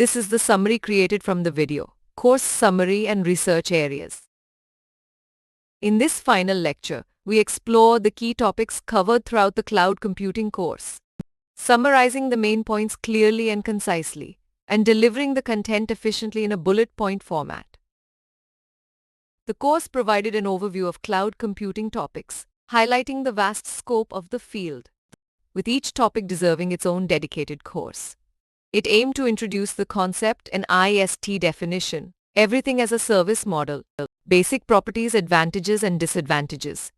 This is the summary created from the video, course summary and research areas. In this final lecture, we explore the key topics covered throughout the cloud computing course, summarizing the main points clearly and concisely, and delivering the content efficiently in a bullet point format. The course provided an overview of cloud computing topics, highlighting the vast scope of the field, with each topic deserving its own dedicated course. It aimed to introduce the concept and IST definition, everything as a service model, basic properties, advantages and disadvantages.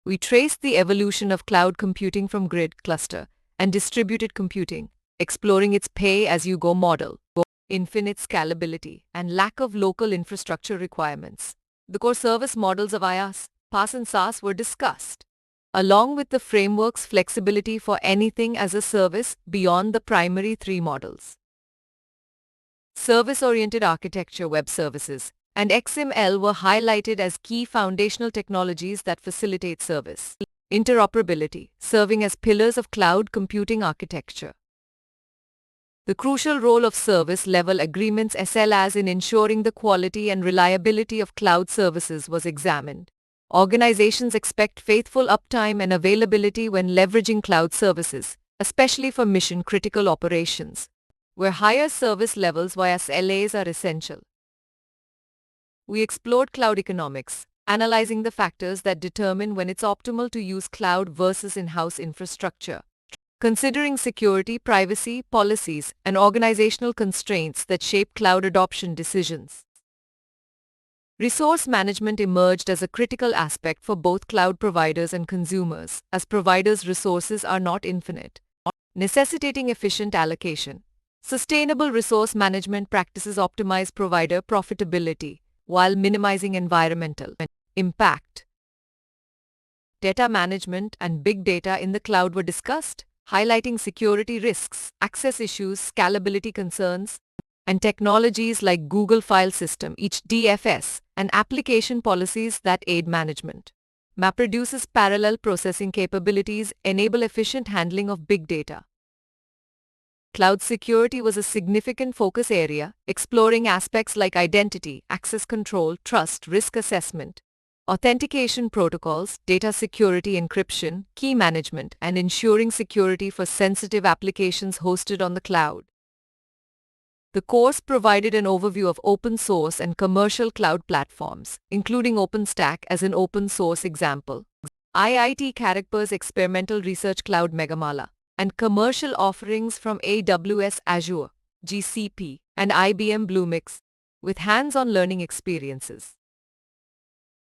We traced the evolution of cloud computing from grid, cluster, and distributed computing, exploring its pay-as-you-go model, infinite scalability, and lack of local infrastructure requirements. The core service models of IaaS, PaaS and SaaS were discussed, along with the framework's flexibility for anything as a service beyond the primary three models. Service-oriented architecture, web services, and XML were highlighted as key foundational technologies that facilitate service interoperability, serving as pillars of cloud computing architecture. The crucial role of service-level agreements SLAs in ensuring the quality and reliability of cloud services was examined. Organizations expect faithful uptime and availability when leveraging cloud services, especially for mission-critical operations, where higher service levels via SLAs are essential. We explored cloud economics, analyzing the factors that determine when it's optimal to use cloud versus in-house infrastructure, considering security, privacy, policies, and organizational constraints that shape cloud adoption decisions. Resource management emerged as a critical aspect for both cloud providers and consumers, as providers' resources are not infinite, necessitating efficient allocation. Sustainable resource management practices optimize provider profitability while minimizing environmental impact. Data management and big data in the cloud were discussed, highlighting security risks, access issues, scalability concerns, and technologies like Google File System, each DFS, and application policies that aid management. MapReduce's parallel processing capabilities enable efficient handling of big data. Cloud security was a significant focus area, exploring aspects like identity, access control, trust, risk assessment, authentication protocols, data security encryption, key management, and ensuring security for sensitive applications hosted on the cloud. The course provided an overview of open source and commercial cloud platforms, including OpenStack as an open source example, IIT Kharagpur's experimental research cloud Megamala, and commercial offerings from AWS Azure, GCP, and IBM Bluemix, with hands-on learning experiences.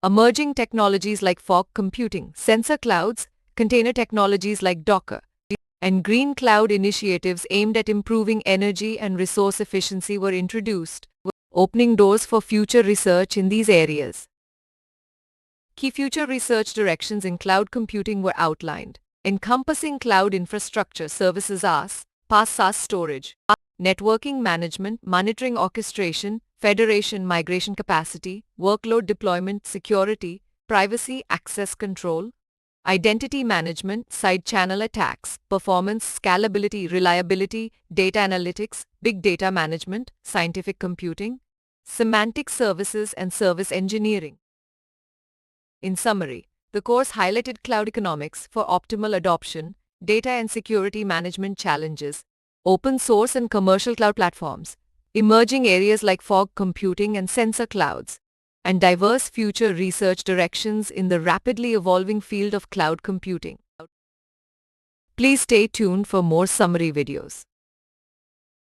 Emerging technologies like fog computing, sensor clouds, container technologies like Docker, and green cloud initiatives aimed at improving energy and resource efficiency were introduced, opening doors for future research in these areas. Key future research directions in cloud computing were outlined, encompassing cloud infrastructure services IaaS, PaaS SaaS storage, networking management, monitoring orchestration, federation migration capacity, workload deployment, security, privacy, access control, identity management, side channel attacks, performance, scalability, reliability, data analytics, big data management, scientific computing, semantic services, and service engineering. In summary, the course highlighted cloud economics for optimal adoption, data and security management challenges, open source and commercial cloud platforms, emerging areas like fog computing and sensor clouds, and diverse future research directions in the rapidly evolving field of cloud computing. Please stay tuned for more summary videos.